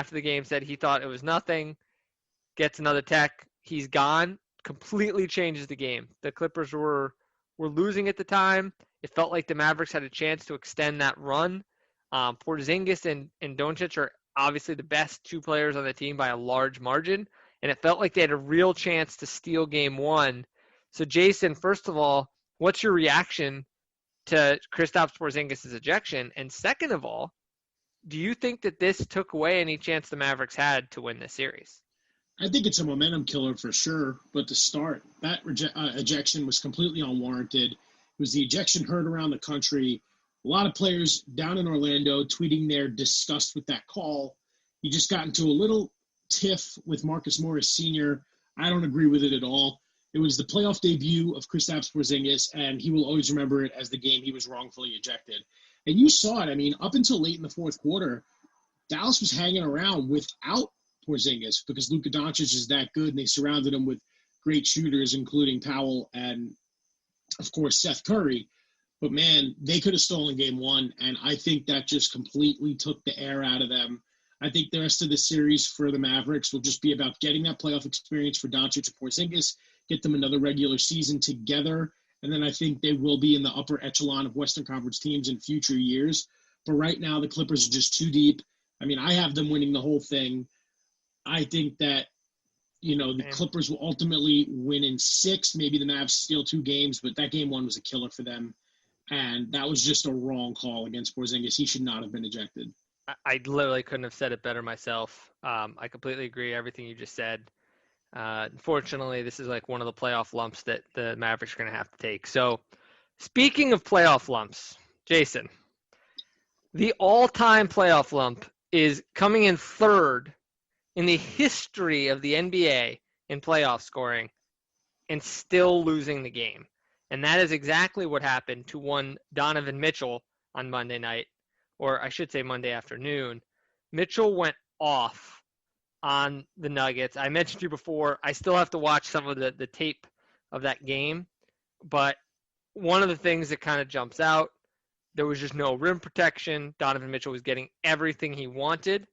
after the game said he thought it was nothing, gets another tech, he's gone, completely changes the game. The Clippers were losing at the time. It felt like the Mavericks had a chance to extend that run. Porzingis and Doncic are obviously the best two players on the team by a large margin, and it felt like they had a real chance to steal game one. So, Jason, first of all, what's your reaction to Kristaps Porzingis' ejection? And second of all, do you think that this took away any chance the Mavericks had to win this series? I think it's a momentum killer for sure, but to start, that ejection was completely unwarranted. It was the ejection heard around the country. A lot of players down in Orlando tweeting their disgust with that call. He just got into a little tiff with Marcus Morris Sr. I don't agree with it at all. It was the playoff debut of Kristaps Porzingis, and he will always remember it as the game he was wrongfully ejected. And you saw it. I mean, up until late in the fourth quarter, Dallas was hanging around without Porzingis because Luka Doncic is that good, and they surrounded him with great shooters, including Powell and, of course, Seth Curry. But, man, they could have stolen game one, and I think that just completely took the air out of them. I think the rest of the series for the Mavericks will just be about getting that playoff experience for Doncic and Porzingis, get them another regular season together, and then I think they will be in the upper echelon of Western Conference teams in future years. But right now, the Clippers are just too deep. I mean, I have them winning the whole thing. I think that, the Clippers will ultimately win in 6. Maybe the Mavs steal 2 games, but that game 1 was a killer for them. And that was just a wrong call against Porzingis. He should not have been ejected. I literally couldn't have said it better myself. I completely agree everything you just said. Unfortunately, this is like one of the playoff lumps that the Mavericks are going to have to take. So, speaking of playoff lumps, Jason, the all-time playoff lump is coming in third in the history of the NBA in playoff scoring and still losing the game. And that is exactly what happened to one Donovan Mitchell on Monday night, or I should say Monday afternoon. Mitchell went off on the Nuggets. I mentioned to you before, I still have to watch some of the tape of that game, but one of the things that kind of jumps out, there was just no rim protection. Donovan Mitchell was getting everything he wanted,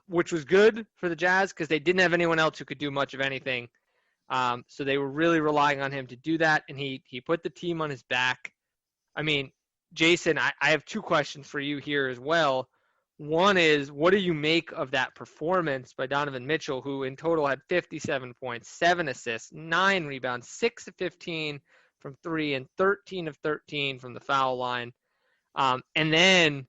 which was good for the Jazz because they didn't have anyone else who could do much of anything. So they were really relying on him to do that, and he put the team on his back. I mean, Jason, I have 2 questions for you here as well. One is, what do you make of that performance by Donovan Mitchell, who in total had 57 points, 7 assists, 9 rebounds, 6 of 15 from 3, and 13 of 13 from the foul line? And then,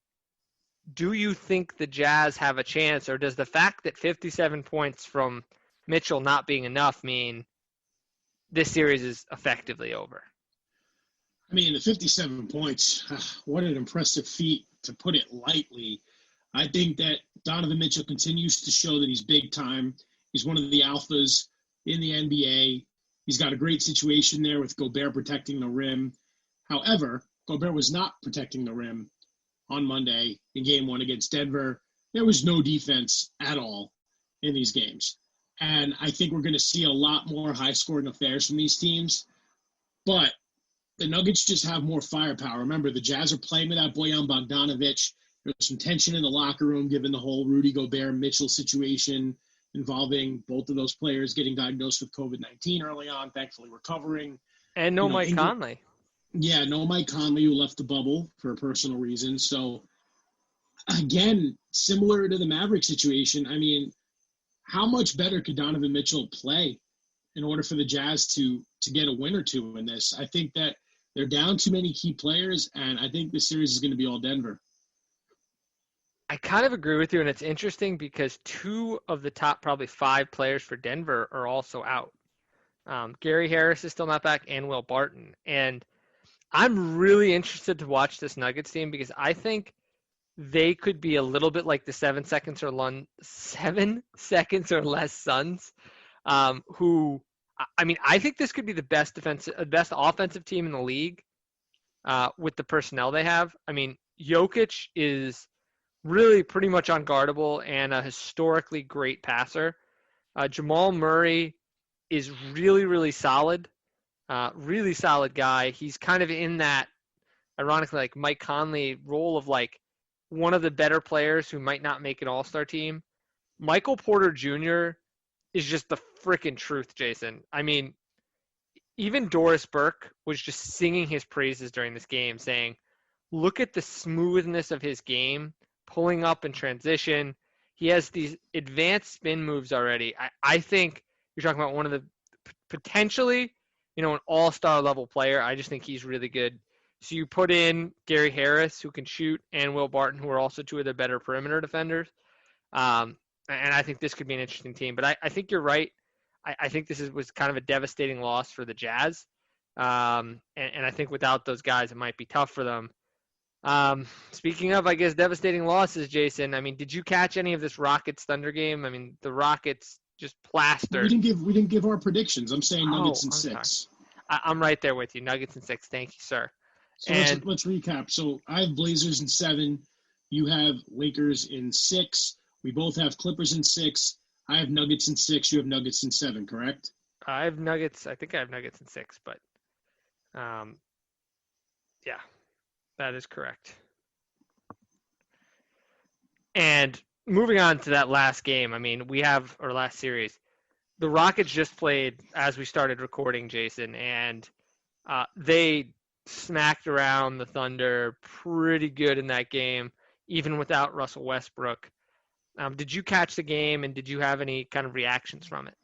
do you think the Jazz have a chance, or does the fact that 57 points from Mitchell not being enough mean this series is effectively over? I mean, the 57 points, what an impressive feat, to put it lightly. I think that Donovan Mitchell continues to show that he's big time. He's one of the alphas in the NBA. He's got a great situation there with Gobert protecting the rim. However, Gobert was not protecting the rim on Monday in game 1 against Denver. There was no defense at all in these games. And I think we're going to see a lot more high-scoring affairs from these teams. But the Nuggets just have more firepower. Remember, the Jazz are playing without Bojan Bogdanovic. There's some tension in the locker room given the whole Rudy Gobert-Mitchell situation involving both of those players getting diagnosed with COVID-19 early on, thankfully recovering. And Mike Conley. Yeah, no Mike Conley, who left the bubble for a personal reason. So, again, similar to the Maverick situation, I mean, how much better could Donovan Mitchell play in order for the Jazz to get a win or 2 in this? I think that they're down too many key players, and I think the series is going to be all Denver. I kind of agree with you, and it's interesting because 2 of the top probably 5 players for Denver are also out. Gary Harris is still not back, and Will Barton. And I'm really interested to watch this Nuggets team because I think they could be a little bit like the 7 seconds or less Suns, who, I mean, I think this could be the best offensive team in the league with the personnel they have. I mean, Jokic is really pretty much unguardable and a historically great passer. Jamal Murray is really, really solid guy. He's kind of in that, ironically, like Mike Conley role of like one of the better players who might not make an all-star team. Michael Porter Jr. is just the freaking truth, Jason. I mean, even Doris Burke was just singing his praises during this game, saying, look at the smoothness of his game, pulling up in transition. He has these advanced spin moves already. I think you're talking about one of the potentially, an all-star level player. I just think he's really good. So you put in Gary Harris, who can shoot, and Will Barton, who are also two of the better perimeter defenders. And I think this could be an interesting team. But I think you're right. I think this was kind of a devastating loss for the Jazz. And I think without those guys, it might be tough for them. Speaking of, I guess, devastating losses, Jason, I mean, did you catch any of this Rockets Thunder game? I mean, the Rockets just plastered. We didn't give our predictions. I'm saying Nuggets in 6. I'm right there with you. Nuggets in 6. Thank you, sir. So let's recap. So I have Blazers in 7. You have Lakers in 6. We both have Clippers in 6. I have Nuggets in 6. You have Nuggets in 7, correct? I have Nuggets. I think I have Nuggets in 6, but yeah, that is correct. And moving on to that last game, I mean, our last series, the Rockets just played as we started recording, Jason, and they smacked around the Thunder pretty good in that game, even without Russell Westbrook. Did you catch the game, and did you have any kind of reactions from it?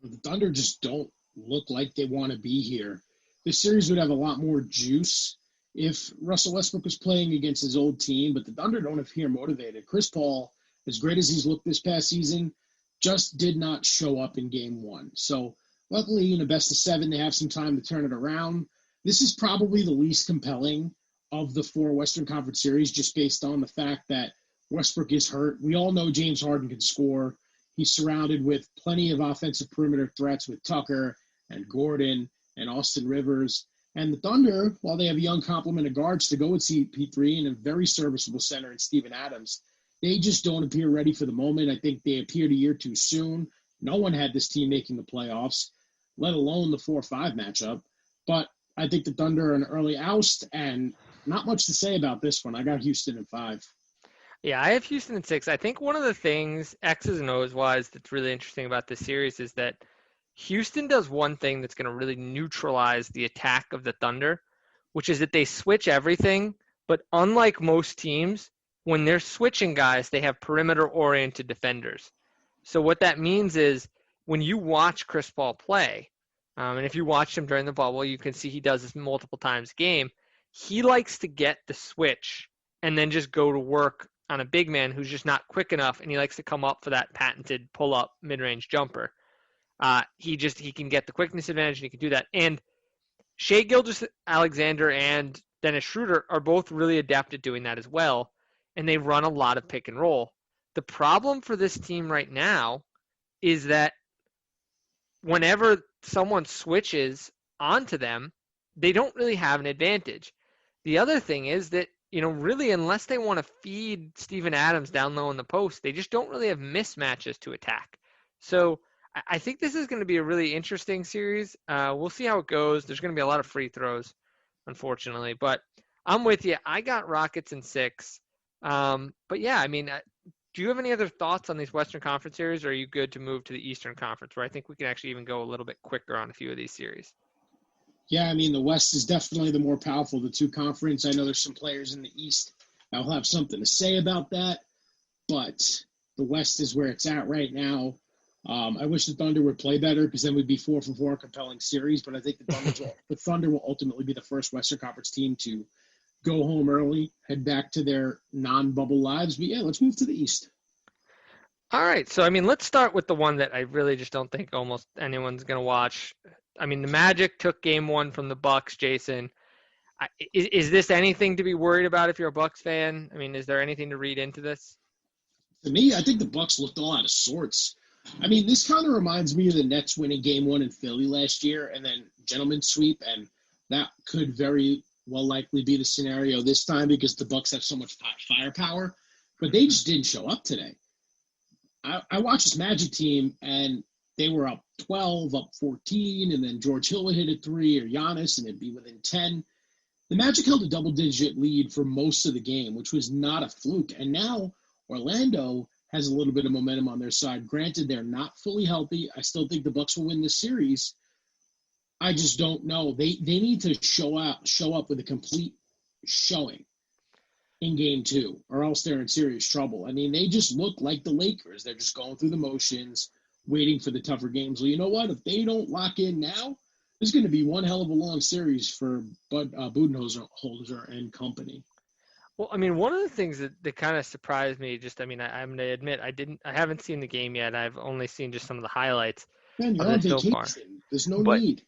The Thunder just don't look like they want to be here. This series would have a lot more juice if Russell Westbrook was playing against his old team, but the Thunder don't appear motivated. Chris Paul, as great as he's looked this past season, just did not show up in game 1. So luckily, in a best of 7, they have some time to turn it around. This is probably the least compelling of the 4 Western Conference series, just based on the fact that Westbrook is hurt. We all know James Harden can score. He's surrounded with plenty of offensive perimeter threats with Tucker and Gordon and Austin Rivers. And the Thunder, while they have a young complement of guards to go with CP3 and a very serviceable center in Steven Adams, they just don't appear ready for the moment. I think they appeared a year too soon. No one had this team making the playoffs, let alone the 4-5 matchup. But I think the Thunder are an early oust, and not much to say about this one. I got Houston in 5. Yeah, I have Houston in 6. I think one of the things, X's and O's wise, that's really interesting about this series is that Houston does one thing that's going to really neutralize the attack of the Thunder, which is that they switch everything. But unlike most teams, when they're switching guys, they have perimeter-oriented defenders. So what that means is when you watch Chris Paul play, and if you watch him during the bubble, you can see he does this multiple times a game. He likes to get the switch and then just go to work on a big man who's just not quick enough, and he likes to come up for that patented pull-up mid-range jumper. He can get the quickness advantage, and he can do that. And Shai Gilgeous-Alexander and Dennis Schroeder are both really adept at doing that as well, and they run a lot of pick and roll. The problem for this team right now is that whenever someone switches onto them, they don't really have an advantage. The other thing is that, really, unless they want to feed Steven Adams down low in the post, they just don't really have mismatches to attack. So I think this is going to be a really interesting series. We'll see how it goes. There's going to be a lot of free throws, unfortunately. But I'm with you. I got Rockets in 6. But, yeah, I mean, do you have any other thoughts on these Western Conference series, or are you good to move to the Eastern Conference, where I think we can actually even go a little bit quicker on a few of these series? Yeah, I mean, the West is definitely the more powerful of the two conferences. I know there's some players in the East that will have something to say about that, but the West is where it's at right now. I wish the Thunder would play better, because then we'd be 4-for-4 compelling series, but I think the Thunder will ultimately be the first Western Conference team to go home early, head back to their non-bubble lives. But, yeah, let's move to the East. All right, so, I mean, let's start with the one that I really just don't think almost anyone's going to watch. I mean, the Magic took game 1 from the Bucks, Jason. Is this anything to be worried about if you're a Bucks fan? I mean, is there anything to read into this? To me, I think the Bucks looked all out of sorts. I mean, this kind of reminds me of the Nets winning game 1 in Philly last year and then gentleman's sweep, and that could very well likely be the scenario this time because the Bucks have so much firepower, but they just didn't show up today. I watched this Magic team, and they were up 12, up 14, and then George Hill would hit a 3 or Giannis, and it'd be within 10. The Magic held a double-digit lead for most of the game, which was not a fluke. And now Orlando has a little bit of momentum on their side. Granted, they're not fully healthy. I still think the Bucks will win this series. I just don't know. They need to show up with a complete showing in game 2, or else they're in serious trouble. I mean, they just look like the Lakers. They're just going through the motions, waiting for the tougher games. Well, you know what? If they don't lock in now, there's going to be one hell of a long series for Budenholzer and company. Well, I mean, one of the things that kind of surprised me, I'm going to admit I haven't seen the game yet. I've only seen just some of the highlights. Man, you're on vacation. There's no need.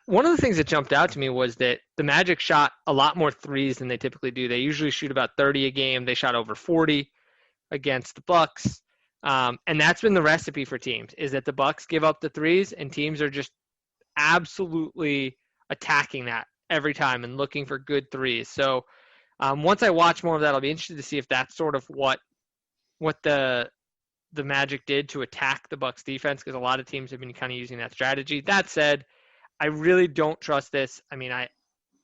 One of the things that jumped out to me was that the Magic shot a lot more threes than they typically do. They usually shoot about 30 a game. They shot over 40 against the Bucks. And that's been the recipe for teams, is that the Bucks give up the threes and teams are just absolutely attacking that every time and looking for good threes. So once I watch more of that, I'll be interested to see if that's sort of what the Magic did to attack the Bucks defense, because a lot of teams have been kind of using that strategy. That said, I really don't trust this. I mean,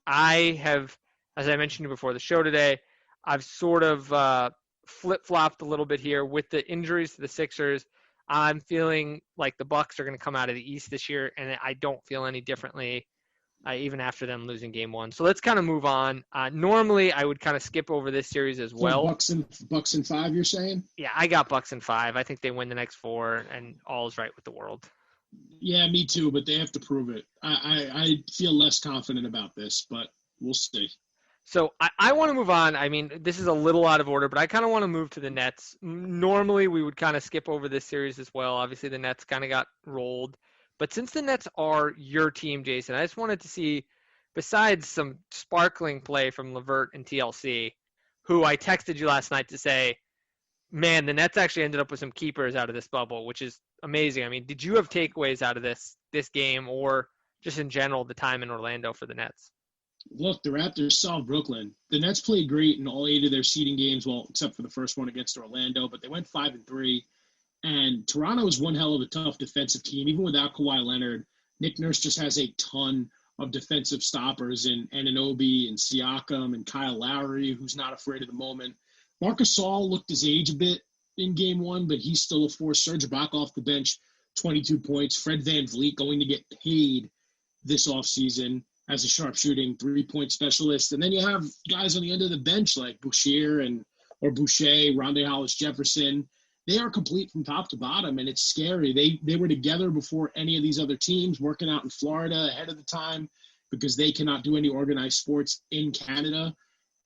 I have, as I mentioned before the show today, I've sort of flip-flopped a little bit here with the injuries to the Sixers. I'm feeling like the Bucks are going to come out of the East this year, and I don't feel any differently even after them losing game 1. So let's kind of move on. Normally, I would kind of skip over this series as well. Bucks and 5, you're saying? Yeah, I got Bucks in 5. I think they win the next 4, and all is right with the world. Yeah, me too, but they have to prove it. I feel less confident about this, but we'll see. So I want to move on. I mean, this is a little out of order, but I kind of want to move to the Nets. Normally, we would kind of skip over this series as well. Obviously, the Nets kind of got rolled. But since the Nets are your team, Jason, I just wanted to see, besides some sparkling play from LeVert and TLC, who I texted you last night to say, man, the Nets actually ended up with some keepers out of this bubble, which is amazing. I mean, did you have takeaways out of this game, or just in general the time in Orlando for the Nets? Look, the Raptors solved Brooklyn. The Nets played great in all 8 of their seeding games, well, except for the first one against Orlando, but they went 5-3. And Toronto is one hell of a tough defensive team, even without Kawhi Leonard. Nick Nurse just has a ton of defensive stoppers in Anunoby and Siakam and Kyle Lowry, who's not afraid of the moment. Marc Gasol looked his age a bit in game 1, but he's still a force. Serge Ibaka off the bench, 22 points. Fred VanVleet going to get paid this offseason as a sharpshooting 3-point specialist. And then you have guys on the end of the bench like Boucher, Rondae Hollis-Jefferson. They are complete from top to bottom, and it's scary. They were together before any of these other teams, working out in Florida ahead of the time because they cannot do any organized sports in Canada.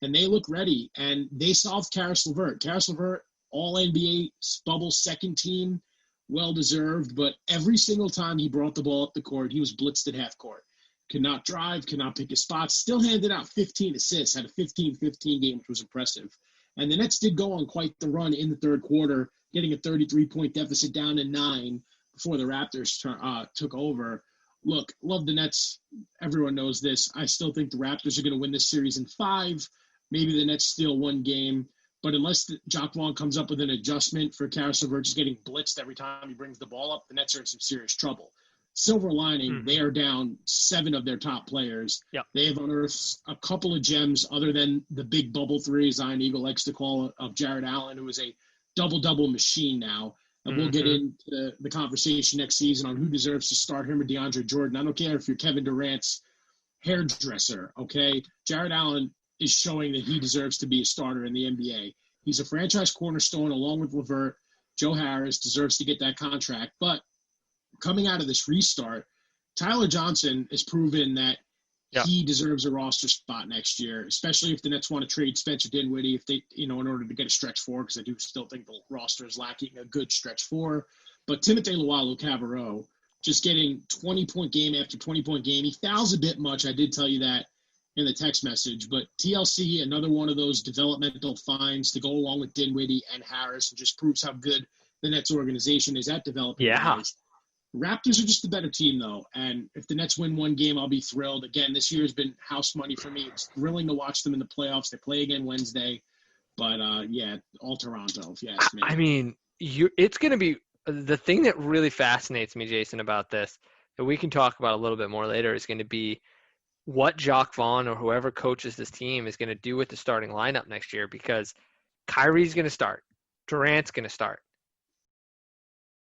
And they look ready, and they solved Karis LeVert. Karis LeVert, all-NBA bubble second team, well-deserved, but every single time he brought the ball up the court, he was blitzed at half court. Could not drive, could not pick his spots, still handed out 15 assists, had a 15-15 game, which was impressive. And the Nets did go on quite the run in the third quarter, getting a 33-point deficit down to 9 before the Raptors took over. Look, love the Nets. Everyone knows this. I still think the Raptors are going to win this series in 5. Maybe the Nets steal 1 game. But unless Jacque Vaughn comes up with an adjustment for Karis LeVert just getting blitzed every time he brings the ball up, the Nets are in some serious trouble. Silver lining, they are down 7 of their top players. Yep. They have unearthed a couple of gems other than the big bubble 3, Zion Eagle likes to call, of Jared Allen, who is a double-double machine now. And we'll get into the conversation next season on who deserves to start him or DeAndre Jordan. I don't care if you're Kevin Durant's hairdresser, okay? Jared Allen is showing that he deserves to be a starter in the NBA. He's a franchise cornerstone along with LeVert. Joe Harris deserves to get that contract. But coming out of this restart, Tyler Johnson has proven that he deserves a roster spot next year, especially if the Nets want to trade Spencer Dinwiddie if they, in order to get a stretch 4, because I do still think the roster is lacking a good stretch 4. But Timothé Luwawu-Cabarrot just getting 20-point game after 20-point game. He fouls a bit much. I did tell you that in the text message. But TLC, another one of those developmental finds to go along with Dinwiddie and Harris, and just proves how good the Nets organization is at developing guys. Raptors are just the better team, though, and if the Nets win 1 game, I'll be thrilled. Again, this year has been house money for me. It's thrilling to watch them in the playoffs. They play again Wednesday, but, all Toronto, if you ask me. I mean, it's going to be – the thing that really fascinates me, Jason, about this, that we can talk about a little bit more later, is going to be what Jacque Vaughn or whoever coaches this team is going to do with the starting lineup next year, because Kyrie's going to start. Durant's going to start.